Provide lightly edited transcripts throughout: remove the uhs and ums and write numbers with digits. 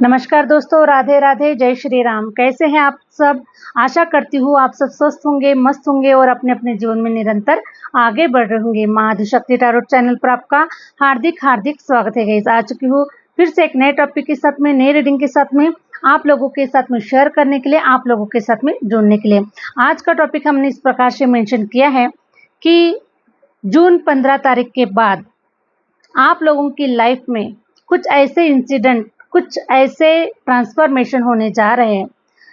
नमस्कार दोस्तों, राधे राधे, जय श्री राम। कैसे हैं आप सब? आशा करती हूँ आप सब स्वस्थ होंगे, मस्त होंगे और अपने अपने जीवन में निरंतर आगे बढ़ रहे होंगे। माँ आदिशक्ति टैरोट चैनल पर आपका हार्दिक हार्दिक स्वागत है। गाइस, आ चुकी हूँ फिर से एक नए टॉपिक के साथ में, नई रीडिंग के साथ में, आप लोगों के साथ में शेयर करने के लिए, आप लोगों के साथ में जुड़ने के लिए। आज का टॉपिक हमने इस प्रकार से मेंशन किया है कि जून 15 तारीख के बाद आप लोगों की लाइफ में कुछ ऐसे इंसिडेंट, कुछ ऐसे ट्रांसफॉर्मेशन होने जा रहे हैं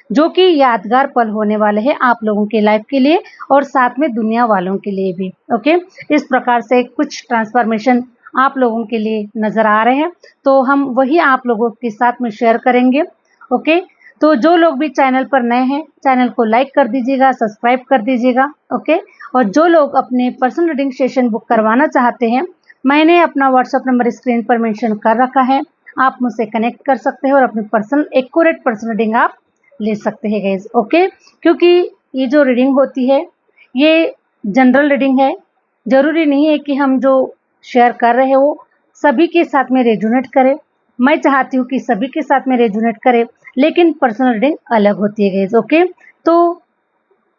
जो कि यादगार पल होने वाले हैं आप लोगों की लाइफ के लिए और साथ में दुनिया वालों के लिए भी। ओके, इस प्रकार से कुछ ट्रांसफॉर्मेशन आप लोगों के लिए नज़र आ रहे हैं, तो हम वही आप लोगों के साथ में शेयर करेंगे। ओके, तो जो लोग भी चैनल पर नए हैं, चैनल को लाइक कर दीजिएगा, सब्सक्राइब कर दीजिएगा। ओके, और जो लोग अपने पर्सनल रीडिंग सेशन बुक करवाना चाहते हैं, मैंने अपना व्हाट्सएप नंबर स्क्रीन पर मेंशन कर रखा है, आप मुझसे कनेक्ट कर सकते हैं और अपनी पर्सनल एक्यूरेट पर्सनल रीडिंग आप ले सकते हैं गाइज। ओके, क्योंकि ये जो रीडिंग होती है ये जनरल रीडिंग है, जरूरी नहीं है कि हम जो शेयर कर रहे हो सभी के साथ में रेजोनेट करे। मैं चाहती हूँ कि सभी के साथ में रेजोनेट करे, लेकिन पर्सनल रीडिंग अलग होती है गाइज। ओके, तो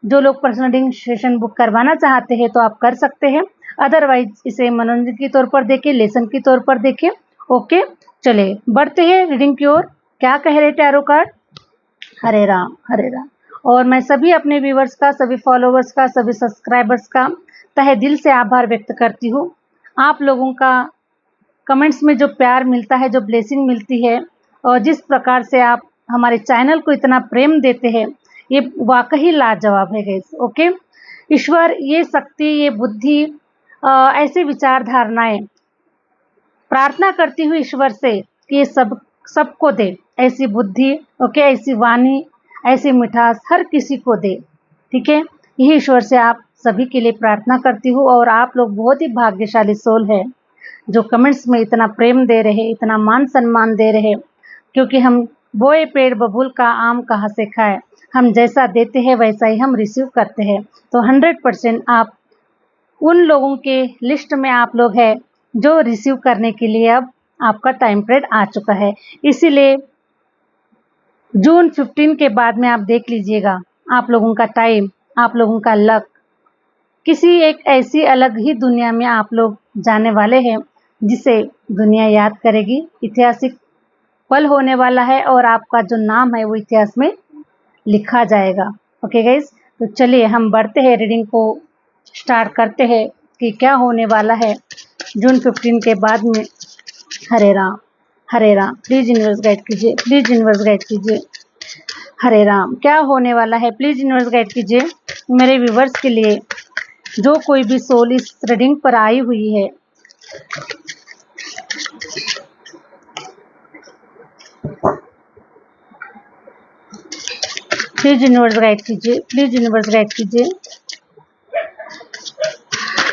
जो लोग पर्सनल रीडिंग सेशन बुक करवाना चाहते हैं तो आप कर सकते हैं, अदरवाइज इसे मनोरंजन के तौर पर देखें, लेसन के तौर पर देखें। ओके, चलिए बढ़ते हैं रीडिंग की ओर। क्या कह रहे टैरो कार्ड? हरे राम हरे राम। और मैं सभी अपने व्यूवर्स का, सभी फॉलोवर्स का, सभी सब्सक्राइबर्स का तहे दिल से आभार व्यक्त करती हूँ। आप लोगों का कमेंट्स में जो प्यार मिलता है, जो ब्लेसिंग मिलती है, और जिस प्रकार से आप हमारे चैनल को इतना प्रेम देते हैं, ये वाकई लाजवाब है गाइस। ओके, ईश्वर ये शक्ति, ये बुद्धि, ऐसे विचार धारणाएं प्रार्थना करती हूँ ईश्वर से कि ये सबको दे, ऐसी बुद्धि। ओके, ऐसी वाणी, ऐसी मिठास हर किसी को दे। ठीक है, यही ईश्वर से आप सभी के लिए प्रार्थना करती हूँ। और आप लोग बहुत ही भाग्यशाली सोल है जो कमेंट्स में इतना प्रेम दे रहे, इतना मान सम्मान दे रहे, क्योंकि हम बोए पेड़ बबूल का आम कहाँ से खाए, हम जैसा देते हैं वैसा ही हम रिसीव करते हैं। तो 100% आप उन लोगों के लिस्ट में आप लोग हैं जो रिसीव करने के लिए अब आपका टाइम पीरियड आ चुका है। इसीलिए जून 15 के बाद में आप देख लीजिएगा, आप लोगों का टाइम, आप लोगों का लक किसी एक ऐसी अलग ही दुनिया में आप लोग जाने वाले हैं जिसे दुनिया याद करेगी। ऐतिहासिक पल होने वाला है और आपका जो नाम है वो इतिहास में लिखा जाएगा। ओके गाइज, तो चलिए हम बढ़ते हैं, रीडिंग को स्टार्ट करते हैं कि क्या होने वाला है जून 15 के बाद में। हरे राम हरे राम, प्लीज यूनिवर्स गाइड कीजिए, प्लीज यूनिवर्स गाइड कीजिए। हरे राम, क्या होने वाला है प्लीज यूनिवर्स गाइड कीजिए मेरे व्यूवर्स के लिए, जो कोई भी सोल इस रीडिंग पर आई हुई है। प्लीज यूनिवर्स गाइड कीजिए, प्लीज यूनिवर्स गाइड कीजिए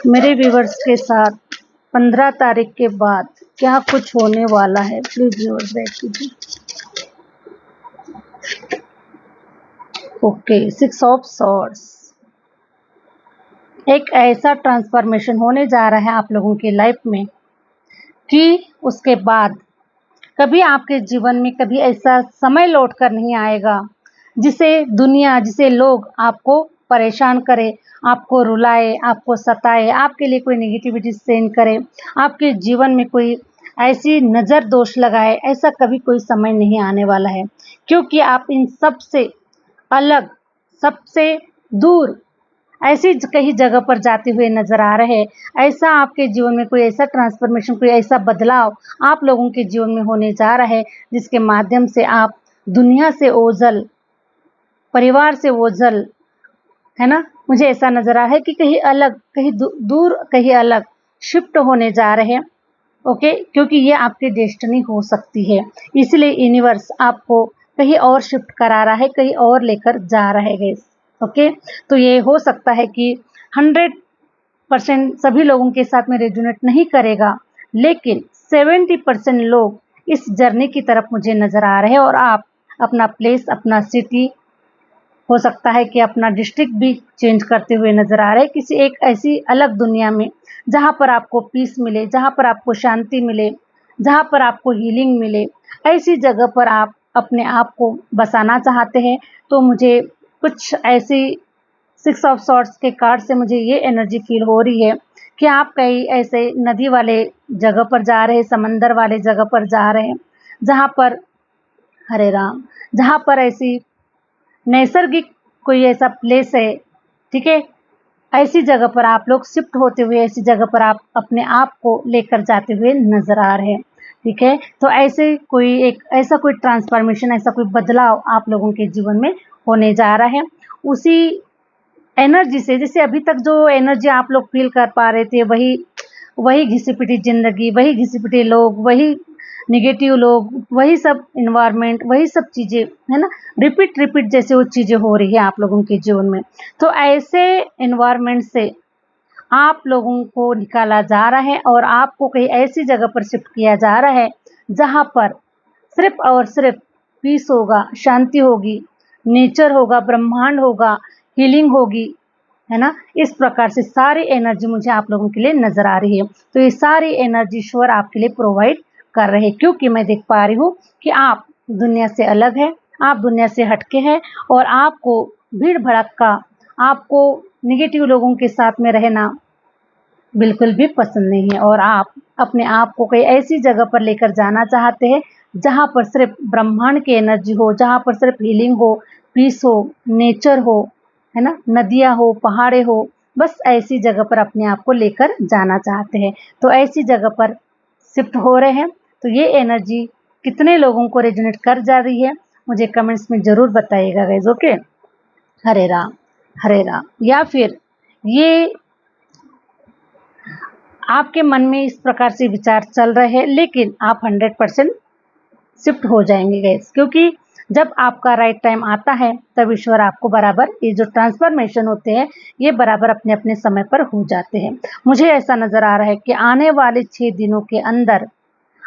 मेरे व्यूवर्स के साथ 15 तारीख के बाद क्या कुछ होने वाला है। प्लीज यूनिवर्स गाइड कीजिए। ओके, 6 ऑफ सॉर्ड्स, एक ऐसा ट्रांसफॉर्मेशन होने जा रहा है आप लोगों की लाइफ में कि उसके बाद कभी आपके जीवन में कभी ऐसा समय लौट कर नहीं आएगा जिसे दुनिया, जिसे लोग आपको परेशान करे, आपको रुलाए, आपको सताए, आपके लिए कोई नेगेटिविटी सेंड करे, आपके जीवन में कोई ऐसी नज़र दोष लगाए। ऐसा कभी कोई समय नहीं आने वाला है, क्योंकि आप इन सब से अलग, सबसे दूर ऐसी कहीं जगह पर जाते हुए नजर आ रहे हैं। ऐसा आपके जीवन में कोई ऐसा ट्रांसफॉर्मेशन, कोई ऐसा बदलाव आप लोगों के जीवन में होने जा रहा है जिसके माध्यम से आप दुनिया से ओझल, परिवार से ओझल, है ना, मुझे ऐसा नजर आ रहा है कि कहीं अलग, कहीं दूर, कहीं अलग शिफ्ट होने जा रहे हैं। ओके, क्योंकि ये आपकी डेस्टिनी हो सकती है, इसलिए यूनिवर्स आपको कहीं और शिफ्ट करा रहा है, कहीं और लेकर जा रहा है गाइस। ओके, तो ये हो सकता है कि 100% सभी लोगों के साथ में रेजोनेट नहीं करेगा, लेकिन 70% लोग इस जर्नी की तरफ मुझे नज़र आ रहे हैं। और आप अपना प्लेस, अपना सिटी, हो सकता है कि अपना डिस्ट्रिक्ट भी चेंज करते हुए नज़र आ रहे हैं किसी एक ऐसी अलग दुनिया में, जहाँ पर आपको पीस मिले, जहाँ पर आपको शांति मिले, जहाँ पर आपको हीलिंग मिले, ऐसी जगह पर आप अपने आप को बसाना चाहते हैं। तो मुझे कुछ ऐसी 6 ऑफ सॉर्ड्स के कार्ड से मुझे ये एनर्जी फील हो रही है कि आप कहीं ऐसे नदी वाले जगह पर जा रहे हैं, समंदर वाले जगह पर जा रहे हैं, जहाँ पर हरे राम, जहाँ पर ऐसी नैसर्गिक कोई ऐसा प्लेस है, ठीक है, ऐसी जगह पर आप लोग शिफ्ट होते हुए, ऐसी जगह पर आप अपने आप को लेकर जाते हुए नजर आ रहे हैं, ठीक है। तो ऐसे कोई एक ऐसा कोई ट्रांसफॉर्मेशन, ऐसा कोई बदलाव आप लोगों के जीवन में होने जा रहा है। उसी एनर्जी से, जैसे अभी तक जो एनर्जी आप लोग फील कर पा रहे थे, वही वही घिसी-पिटी ज़िंदगी, वही घिसी-पिटी लोग, वही नेगेटिव लोग, वही सब एनवायरनमेंट, वही सब चीज़ें, है ना? रिपीट रिपीट जैसे वो चीज़ें हो रही है आप लोगों के जीवन में। तो ऐसे एनवायरनमेंट से आप लोगों को निकाला जा रहा है और आपको कहीं ऐसी जगह पर शिफ्ट किया जा रहा है, जहाँ पर सिर्फ़ और सिर्फ़ पीस होगा, शांति होगी, नेचर होगा, ब्रह्मांड होगा, हीलिंग होगी, है ना? इस प्रकार से सारी एनर्जी मुझे आप लोगों के लिए नज़र आ रही है। तो ये सारी एनर्जी ईश्वर आपके लिए प्रोवाइड कर रहे हैं, क्योंकि मैं देख पा रही हूँ कि आप दुनिया से अलग हैं, आप दुनिया से हटके हैं और आपको भीड़-भड़क्का, आपको नेगेटिव लोगों के साथ में रहना बिल्कुल भी पसंद नहीं है और आप अपने आप को कहीं ऐसी जगह पर लेकर जाना चाहते हैं, जहाँ पर सिर्फ़ ब्रह्मांड की एनर्जी हो, जहाँ पर सिर्फ़ हीलिंग हो, पीस हो, नेचर हो, है ना? नदियाँ हो, पहाड़े हो, बस ऐसी जगह पर अपने आप को लेकर जाना चाहते हैं। तो ऐसी जगह पर शिफ्ट हो रहे हैं, तो ये एनर्जी कितने लोगों को रेज़ोनेट कर जा रही है, मुझे कमेंट्स में ज़रूर बताइएगा गाइज़, ओके? हरे राम, हरे राम। या फिर ये आपके मन में इस प्रकार से विचार चल रहे हैं, लेकिन आप 100% शिफ्ट हो जाएंगे गाइस, क्योंकि जब आपका राइट टाइम आता है, तब ईश्वर आपको बराबर ये जो ट्रांसफॉर्मेशन होते हैं, ये बराबर अपने अपने समय पर हो जाते हैं। मुझे ऐसा नज़र आ रहा है कि आने वाले 6 दिनों के अंदर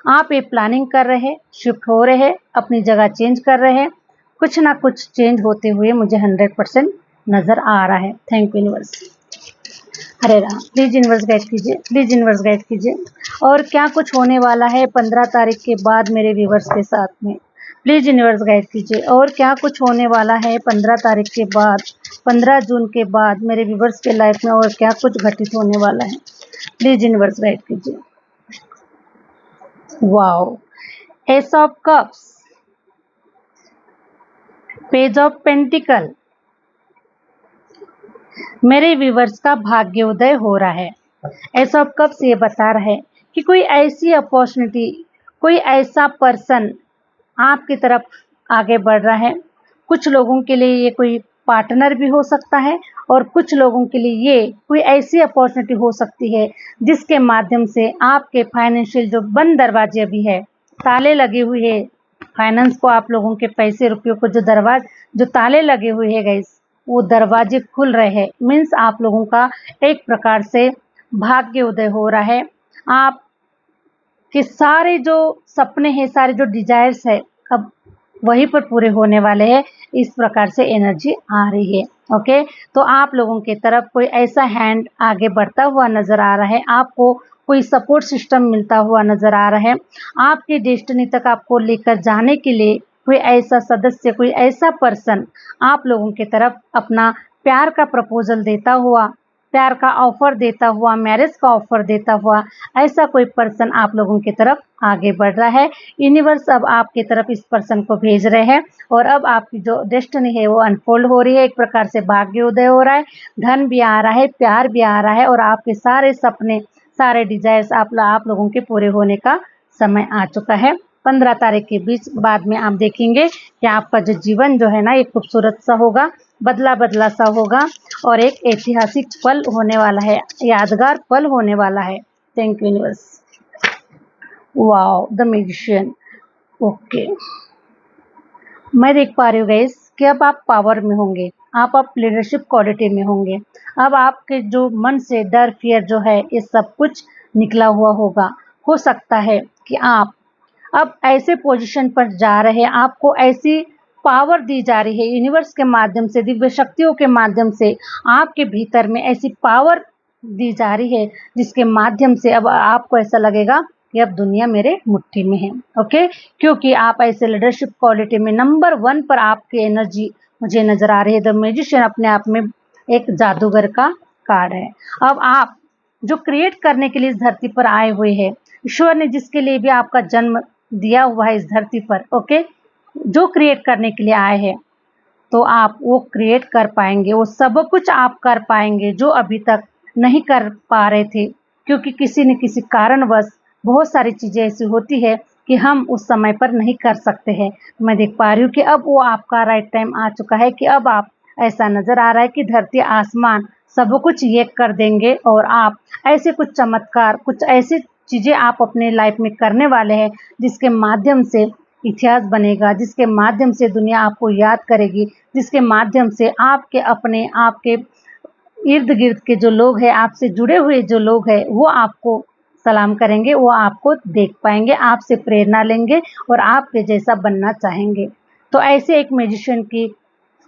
आप ये प्लानिंग कर रहे हैं, शिफ्ट हो रहे हैं, अपनी जगह चेंज कर रहे हैं, कुछ ना कुछ चेंज होते हुए मुझे 100% नज़र आ रहा है। Thank you universe. Hare Ram. Please inverse guide कीजिए, प्लीज इनवर्स गाइड कीजिए। और क्या कुछ होने वाला है 15 तारीख के बाद मेरे व्यूवर्स के साथ में, प्लीज इनवर्स गाइड कीजिए। और क्या कुछ होने वाला है 15 तारीख के बाद, 15 जून के बाद मेरे व्यूवर्स के लाइफ में, और क्या कुछ घटित होने वाला है, प्लीज इनवर्स गाइड कीजिए। Wow, S of cups, page of pentacle, मेरे व्यूवर्स का भाग्योदय हो रहा है। एस ऑफ कप्स ये बता रहा है कि कोई ऐसी अपॉर्चुनिटी, कोई ऐसा पर्सन आपकी तरफ आगे बढ़ रहा है। कुछ लोगों के लिए ये कोई पार्टनर भी हो सकता है और कुछ लोगों के लिए ये कोई ऐसी अपॉर्चुनिटी हो सकती है जिसके माध्यम से आपके फाइनेंशियल जो बंद दरवाजे भी है, ताले लगे हुए हैं, फाइनेंस को, आप लोगों के पैसे रुपयों को जो ताले लगे हुए हैं गाइस, वो दरवाजे खुल रहे हैं। मीन्स आप लोगों का एक प्रकार से भाग्य उदय हो रहा है। आप के सारे जो सपने हैं, सारे जो डिजायर्स है, अब वहीं पर पूरे होने वाले हैं। इस प्रकार से एनर्जी आ रही है। ओके, तो आप लोगों की तरफ कोई ऐसा हैंड आगे बढ़ता हुआ नजर आ रहा है, आपको कोई सपोर्ट सिस्टम मिलता हुआ नजर आ रहा है। आपकी डेस्टिनी तक आपको लेकर जाने के लिए कोई ऐसा सदस्य, कोई ऐसा पर्सन आप लोगों की तरफ अपना प्यार का प्रपोजल देता हुआ, प्यार का ऑफर देता हुआ, मैरिज का ऑफर देता हुआ, ऐसा कोई पर्सन आप लोगों की तरफ आगे बढ़ रहा है। यूनिवर्स अब आपकी तरफ इस पर्सन को भेज रहे हैं और अब आपकी जो डेस्टिनी है वो अनफोल्ड हो रही है। एक प्रकार से भाग्योदय हो रहा है, धन भी आ रहा है, प्यार भी आ रहा है और आपके सारे सपने, सारे डिजायर्स आप लोगों के पूरे होने का समय आ चुका है। 15 तारीख के बीच बाद में आप देखेंगे कि आपका जो जीवन जो है ना, एक खूबसूरत सा होगा, बदला बदला सा होगा और एक ऐतिहासिक पल होने वाला है, यादगार पल होने वाला है। Thank you universe. Wow, the magician. Okay, मैं देख पा रही हूँ गाइस कि अब आप पावर में होंगे, आप लीडरशिप क्वालिटी में होंगे। अब आपके जो मन से डर, फियर जो है, ये सब कुछ निकला हुआ होगा। हो सकता है कि आप अब ऐसे पोजीशन पर जा रहे हैं, आपको ऐसी पावर दी जा रही है यूनिवर्स के माध्यम से, दिव्य शक्तियों के माध्यम से आपके भीतर में ऐसी पावर दी जा रही है जिसके माध्यम से अब आपको ऐसा लगेगा कि अब दुनिया मेरे मुट्ठी में है। ओके, क्योंकि आप ऐसे लीडरशिप क्वालिटी में नंबर 1 पर आपकी एनर्जी मुझे नजर आ रही है। द मैजिशियन अपने आप में एक जादूगर का कार्ड है। अब आप जो क्रिएट करने के लिए इस धरती पर आए हुए हैं, ईश्वर ने जिसके लिए भी आपका जन्म दिया हुआ है इस धरती पर, ओके, जो क्रिएट करने के लिए आए हैं, तो आप वो क्रिएट कर पाएंगे, वो सब कुछ आप कर पाएंगे जो अभी तक नहीं कर पा रहे थे, क्योंकि किसी न किसी कारणवश बहुत सारी चीज़ें ऐसी होती है कि हम उस समय पर नहीं कर सकते हैं। तो मैं देख पा रही हूँ कि अब वो आपका राइट टाइम आ चुका है कि अब आप, ऐसा नज़र आ रहा है कि धरती आसमान सब कुछ एक कर देंगे और आप ऐसे कुछ चमत्कार, कुछ ऐसी चीज़ें आप अपने लाइफ में करने वाले हैं जिसके माध्यम से इतिहास बनेगा, जिसके माध्यम से दुनिया आपको याद करेगी, जिसके माध्यम से आपके अपने, आपके इर्द गिर्द के जो लोग हैं, आपसे जुड़े हुए जो लोग हैं, वो आपको सलाम करेंगे, वो आपको देख पाएंगे, आपसे प्रेरणा लेंगे और आपके जैसा बनना चाहेंगे। तो ऐसे एक मैजिशियन की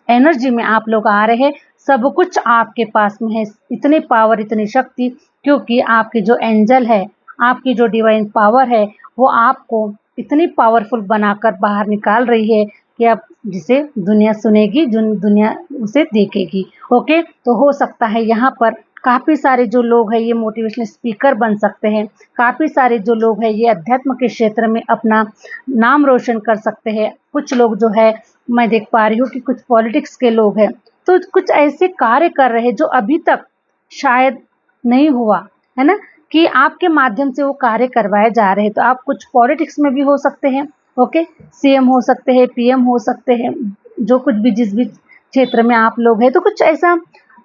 एनर्जी में आप लोग आ रहे हैं। सब कुछ आपके पास में है, इतनी पावर, इतनी शक्ति, क्योंकि आपके जो एंजल है, आपकी जो डिवाइन पावर है, वो आपको इतनी पावरफुल बनाकर बाहर निकाल रही है कि अब जिसे दुनिया सुनेगी, जो दुनिया उसे देखेगी। ओके, तो हो सकता है यहाँ पर काफ़ी सारे जो लोग हैं ये मोटिवेशनल स्पीकर बन सकते हैं, काफ़ी सारे जो लोग हैं ये अध्यात्म के क्षेत्र में अपना नाम रोशन कर सकते हैं। कुछ लोग जो है, मैं देख पा रही हूँ कि कुछ पॉलिटिक्स के लोग हैं, तो कुछ ऐसे कार्य कर रहे हैं जो अभी तक शायद नहीं हुआ है ना, कि आपके माध्यम से वो कार्य करवाए जा रहे हैं। तो आप कुछ पॉलिटिक्स में भी हो सकते हैं, ओके, सीएम हो सकते हैं, पीएम हो सकते हैं, जो कुछ भी जिस भी क्षेत्र में आप लोग हैं, तो कुछ ऐसा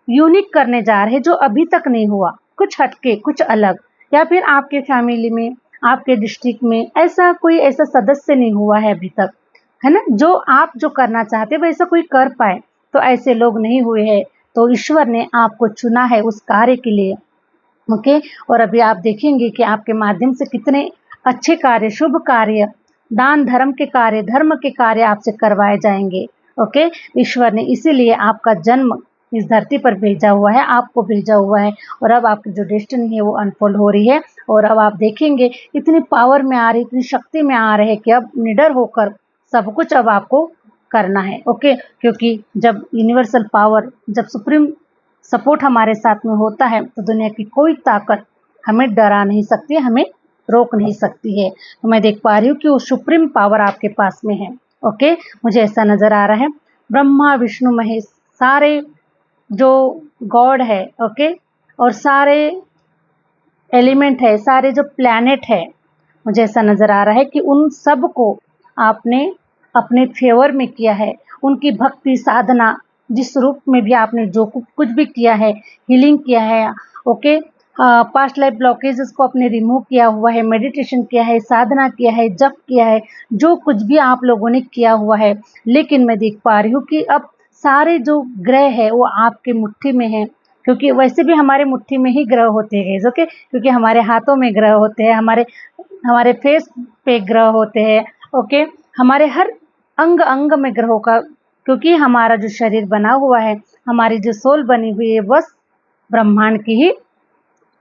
यूनिक करने जा रहे हैं जो अभी तक नहीं हुआ, कुछ हटके, कुछ अलग। या फिर आपके फैमिली में, आपके डिस्ट्रिक्ट में ऐसा कोई ऐसा सदस्य नहीं हुआ है अभी तक, है ना, जो आप जो करना चाहते हैं वैसा कोई कर पाए। तो ऐसे लोग नहीं हुए हैं, तो ईश्वर ने आपको चुना है उस कार्य के लिए। ओके, और अभी आप देखेंगे कि आपके माध्यम से कितने अच्छे कार्य, शुभ कार्य, दान धर्म के कार्य, धर्म के कार्य आपसे करवाए जाएंगे। ओके, ईश्वर ने इसीलिए आपका जन्म इस धरती पर भेजा हुआ है, आपको भेजा हुआ है, और अब आपकी जो डेस्टिनी है वो अनफोल्ड हो रही है। और अब आप देखेंगे इतनी पावर में आ रही, इतनी शक्ति में आ रहे कि अब निडर होकर सब कुछ अब आपको करना है। ओके, क्योंकि जब यूनिवर्सल पावर, जब सुप्रीम सपोर्ट हमारे साथ में होता है, तो दुनिया की कोई ताकत हमें डरा नहीं सकती, हमें रोक नहीं सकती है। तो मैं देख पा रही हूँ कि वो सुप्रीम पावर आपके पास में है। ओके, मुझे ऐसा नजर आ रहा है, ब्रह्मा विष्णु महेश, सारे जो गॉड है, ओके, और सारे एलिमेंट है, सारे जो प्लैनेट है, मुझे ऐसा नजर आ रहा है कि उन सब को आपने अपने फेवर में किया है। उनकी भक्ति साधना, जिस रूप में भी आपने जो कुछ भी किया है, हीलिंग किया है, ओके, पास्ट लाइफ ब्लॉकेजेस को आपने रिमूव किया हुआ है, मेडिटेशन किया है, साधना किया है, जप किया है, जो कुछ भी आप लोगों ने किया हुआ है। लेकिन मैं देख पा रही हूँ कि अब सारे जो ग्रह है वो आपके मुट्ठी में है, क्योंकि वैसे भी हमारे मुट्ठी में ही ग्रह होते हैं, ओके, क्योंकि हमारे हाथों में ग्रह होते हैं, हमारे हमारे फेस पे ग्रह होते हैं, ओके, हमारे हर अंग अंग में ग्रहों का, क्योंकि हमारा जो शरीर बना हुआ है, हमारी जो सोल बनी हुई है, बस ब्रह्मांड की ही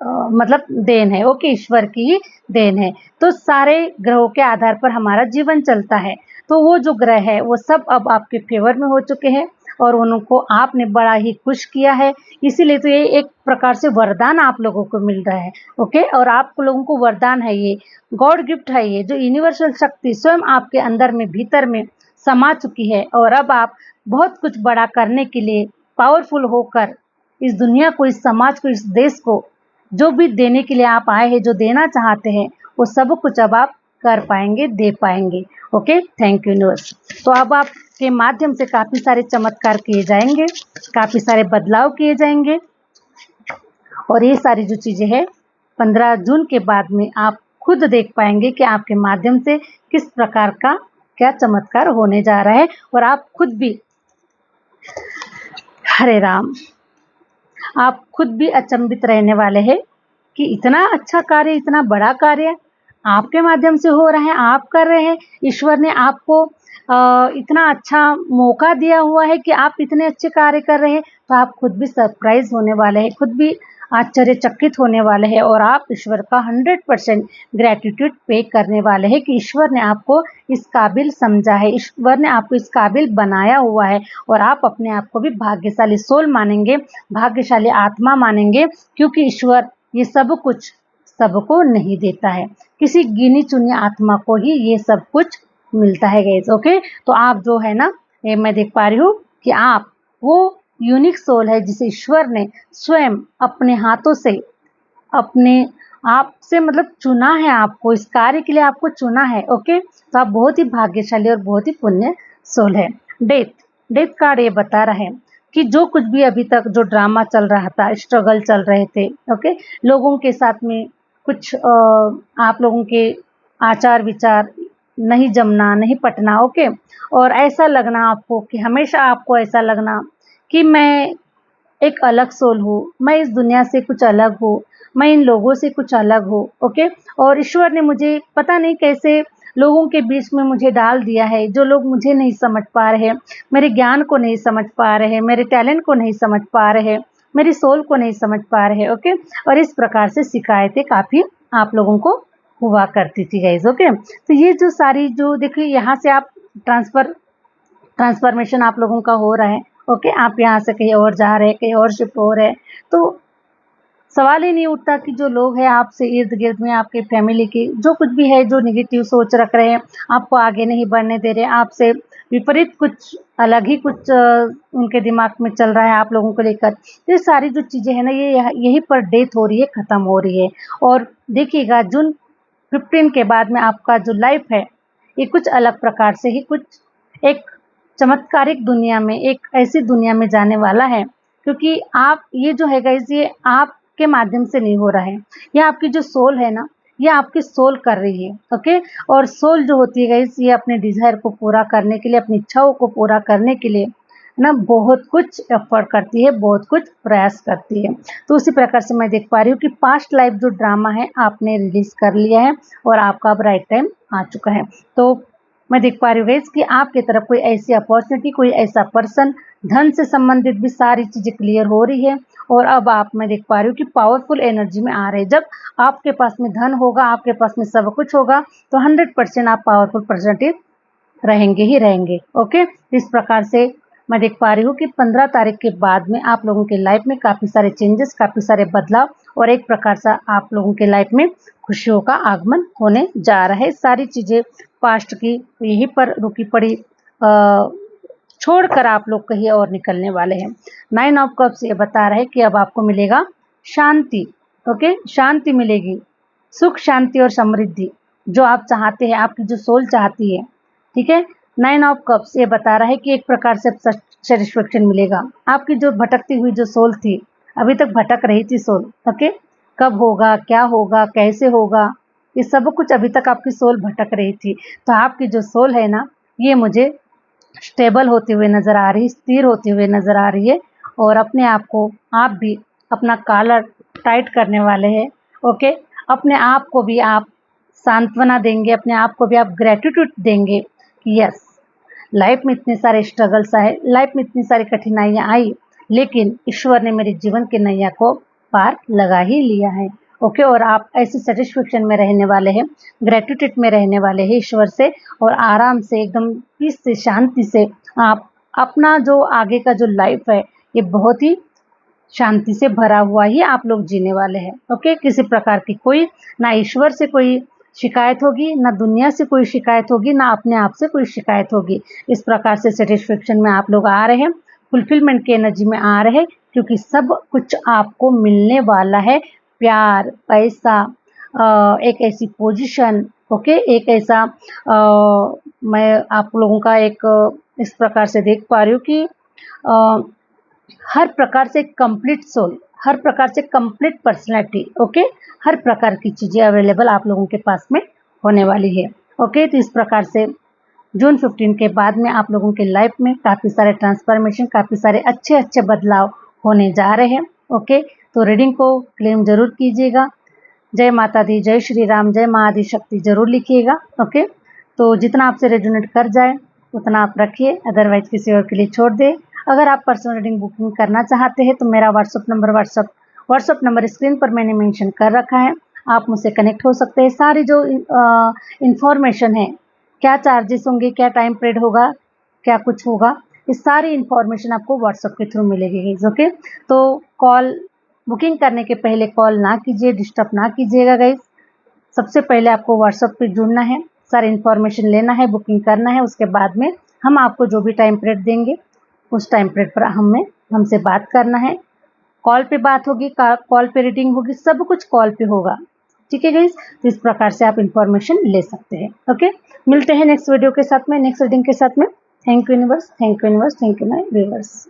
मतलब देन है, ओके, ईश्वर की ही देन है। तो सारे ग्रहों के आधार पर हमारा जीवन चलता है। तो वो जो ग्रह है वो सब अब आपके फेवर में हो चुके हैं और उनको आपने बड़ा ही खुश किया है। इसीलिए तो ये एक प्रकार से वरदान आप लोगों को मिल रहा है, ओके, और आप लोगों को वरदान है, ये गॉड गिफ्ट है, ये जो यूनिवर्सल शक्ति स्वयं आपके अंदर में, भीतर में समा चुकी है। और अब आप बहुत कुछ बड़ा करने के लिए पावरफुल होकर इस दुनिया को, इस समाज को, इस देश को जो भी देने के लिए आप आए हैं, जो देना चाहते हैं, वो सब कुछ अब आप कर पाएंगे, दे पाएंगे। Okay, thank you universe. तो अब आपके माध्यम से काफ़ी सारे चमत्कार किए जाएंगे, काफ़ी सारे बदलाव किए जाएंगे, और ये सारी जो चीज़ें हैं 15 जून के बाद में आप खुद देख पाएंगे कि आपके माध्यम से किस प्रकार का क्या चमत्कार होने जा रहा है। और आप खुद भी, हरे राम, आप खुद भी अचंभित रहने वाले हैं कि इतना अच्छा कार्य, इतना बड़ा कार्य आपके माध्यम से हो रहा है, आप कर रहे हैं। ईश्वर ने आपको इतना अच्छा मौका दिया हुआ है कि आप इतने अच्छे कार्य कर रहे हैं, तो आप खुद भी सरप्राइज होने वाले हैं, खुद भी आश्चर्यचकित होने वाले हैं और आप ईश्वर का 100% ग्रैटिट्यूड पे करने वाले हैं कि ईश्वर ने आपको इस काबिल समझा है, ईश्वर ने आपको इस काबिल बनाया हुआ है। और आप अपने आप को भी भाग्यशाली सोल मानेंगे, भाग्यशाली आत्मा मानेंगे, क्योंकि ईश्वर ये सब कुछ सबको नहीं देता है, किसी गिनी चुनी आत्मा को ही ये सब कुछ मिलता है गाइस। ओके, तो आप जो है ना, ये मैं देख पा रही हूँ कि आप वो यूनिक सोल है जिसे ईश्वर ने स्वयं अपने हाथों से अपने आप से मतलब चुना है, आपको इस कार्य के लिए आपको चुना है। ओके, तो आप बहुत ही भाग्यशाली और बहुत ही पुण्य सोल है। डेथ कार्ड ये बता रहा है कि जो कुछ भी अभी तक जो ड्रामा चल रहा था, स्ट्रगल चल रहे थे, ओके, लोगों के साथ में कुछ आप लोगों के आचार विचार नहीं जमना, नहीं पटना, ओके, और ऐसा लगना आपको कि हमेशा आपको ऐसा लगना कि मैं एक अलग सोल हूँ, मैं इस दुनिया से कुछ अलग हूँ, मैं इन लोगों से कुछ अलग हूँ। ओके, और ईश्वर ने मुझे पता नहीं कैसे लोगों के बीच में मुझे डाल दिया है, जो लोग मुझे नहीं समझ पा रहे, मेरे ज्ञान को नहीं समझ पा रहे, मेरे टैलेंट को नहीं समझ पा रहे, मेरी सोल को नहीं समझ पा रहे। ओके, और इस प्रकार से शिकायतें काफ़ी आप लोगों को हुआ करती थी गाइज। ओके, तो ये जो सारी जो देखिए यहाँ से आप ट्रांसफॉर्मेशन आप लोगों का हो रहा है। ओके, आप यहाँ से कहीं और जा रहे हैं, कहीं और शिफ्ट हो रहे हैं, तो सवाल ही नहीं उठता कि जो लोग हैं आपसे इर्द गिर्द में, आपके फैमिली की जो कुछ भी है, जो निगेटिव सोच रख रहे हैं, आपको आगे नहीं बढ़ने दे रहे, आपसे विपरीत कुछ अलग ही कुछ उनके दिमाग में चल रहा है आप लोगों को लेकर, ये सारी जो चीज़ें हैं ना, ये यहीं पर डेथ हो रही है, ख़त्म हो रही है। और देखिएगा जून 15 के बाद में आपका जो लाइफ है, ये कुछ अलग प्रकार से ही कुछ एक चमत्कारिक दुनिया में, एक ऐसी दुनिया में जाने वाला है, क्योंकि आप ये जो है गाइस, ये आपके माध्यम से नहीं हो रहा है, ये आपकी जो सोल है ना, ये आपकी सोल कर रही है। ओके, और सोल जो होती है गाइस, ये अपने डिज़ायर को पूरा करने के लिए, अपनी इच्छाओं को पूरा करने के लिए ना बहुत कुछ एफर्ट करती है, बहुत कुछ प्रयास करती है। तो उसी प्रकार से मैं देख पा रही हूँ कि पास्ट लाइफ जो ड्रामा है आपने रिलीज कर लिया है और आपका अब राइट टाइम आ चुका है। तो मैं देख पा रही हूँ गाइस कि आपकी तरफ कोई ऐसी अपॉर्चुनिटी, कोई ऐसा पर्सन, धन से संबंधित भी सारी चीज़ें क्लियर हो रही है। और अब आप, मैं देख पा रही हूँ कि पावरफुल एनर्जी में आ रहे हैं। जब आपके पास में धन होगा, आपके पास में सब कुछ होगा, तो 100% आप पावरफुल पर्सनैलिटी रहेंगे ही रहेंगे। ओके, इस प्रकार से मैं देख पा रही हूँ कि 15 तारीख के बाद में आप लोगों के लाइफ में काफ़ी सारे चेंजेस, काफ़ी सारे बदलाव और एक प्रकार से आप लोगों के लाइफ में खुशियों का आगमन होने जा रहा है। सारी चीज़ें पास्ट की यहीं पर रुकी पड़ी छोड़कर आप लोग कहीं और निकलने वाले हैं। 9 ऑफ कप्स ये बता रहा है कि अब आपको मिलेगा शांति। ओके, शांति मिलेगी, सुख शांति और समृद्धि जो आप चाहते हैं, आपकी जो सोल चाहती है। ठीक है, 9 ऑफ कप्स ये बता रहा है कि एक प्रकार से सेटिस्फेक्शन मिलेगा। आपकी जो भटकती हुई जो सोल थी, अभी तक भटक रही थी सोल, ओके, कब होगा, क्या होगा, कैसे होगा, ये सब कुछ अभी तक आपकी सोल भटक रही थी। तो आपकी जो सोल है ना, ये मुझे स्टेबल होते हुए नज़र आ रही, स्थिर होते हुए नज़र आ रही है। और अपने आप को आप भी अपना कॉलर टाइट करने वाले हैं। ओके, अपने आप को भी आप सांत्वना देंगे, अपने आप को भी आप ग्रेटिट्यूड देंगे कि यस, लाइफ में इतने सारे स्ट्रगल्स आए, लाइफ में इतनी सारी कठिनाइयाँ आई, लेकिन ईश्वर ने मेरे जीवन के नैया को पार लगा ही लिया है। ओके, और आप ऐसी सेटिस्फेक्शन में रहने वाले हैं, ग्रेटिट्यूड में रहने वाले हैं ईश्वर से, और आराम से एकदम पीस से, शांति से आप अपना जो आगे का जो लाइफ है, ये बहुत ही शांति से भरा हुआ ही आप लोग जीने वाले हैं। ओके, किसी प्रकार की कोई ना ईश्वर से कोई शिकायत होगी, ना दुनिया से कोई शिकायत होगी, ना अपने आप से कोई शिकायत होगी। इस प्रकार से सेटिस्फेक्शन में आप लोग आ रहे हैं, फुलफिलमेंट की एनर्जी में आ रहे हैं, क्योंकि सब कुछ आपको मिलने वाला है। प्यार, पैसा, एक ऐसी पोजीशन, ओके, एक ऐसा मैं आप लोगों का एक इस प्रकार से देख पा रही हूँ कि हर प्रकार से कंप्लीट सोल, हर प्रकार से कंप्लीट पर्सनैलिटी, ओके, हर प्रकार की चीज़ें अवेलेबल आप लोगों के पास में होने वाली है। ओके, तो इस प्रकार से जून 15 के बाद में आप लोगों के लाइफ में काफ़ी सारे ट्रांसफॉर्मेशन, काफ़ी सारे अच्छे अच्छे बदलाव होने जा रहे हैं। ओके, तो रीडिंग को क्लेम जरूर कीजिएगा। जय माता दी, जय श्री राम, जय माँ आदिशक्ति जरूर लिखिएगा। ओके, तो जितना आपसे रेजोनेट कर जाए उतना आप रखिए, अदरवाइज किसी और के लिए छोड़ दे। अगर आप पर्सनल रीडिंग बुकिंग करना चाहते हैं तो मेरा व्हाट्सअप नंबर स्क्रीन पर मैंने मेंशन कर रखा है, आप मुझसे कनेक्ट हो सकते हैं। सारी जो इंफॉर्मेशन है, क्या चार्जेस होंगे, क्या टाइम पीरियड होगा, क्या कुछ होगा, इस सारी इंफॉर्मेशन आपको व्हाट्सअप के थ्रू मिलेगी। ओके, तो कॉल बुकिंग करने के पहले कॉल ना कीजिए, डिस्टर्ब ना कीजिएगा गाइज। सबसे पहले आपको व्हाट्सअप पे जुड़ना है, सारी इंफॉर्मेशन लेना है, बुकिंग करना है, उसके बाद में हम आपको जो भी टाइम पीरियड देंगे उस टाइम पीरियड पर हमसे बात करना है। कॉल पे बात होगी, कॉल पे रीडिंग होगी, सब कुछ कॉल पे होगा। ठीक है गाइज, तो इस प्रकार से आप इंफॉर्मेशन ले सकते हैं। ओके, मिलते हैं नेक्स्ट वीडियो के साथ में, नेक्स्ट रीडिंग के साथ में। Thank you universe, thank you universe, thank you my viewers.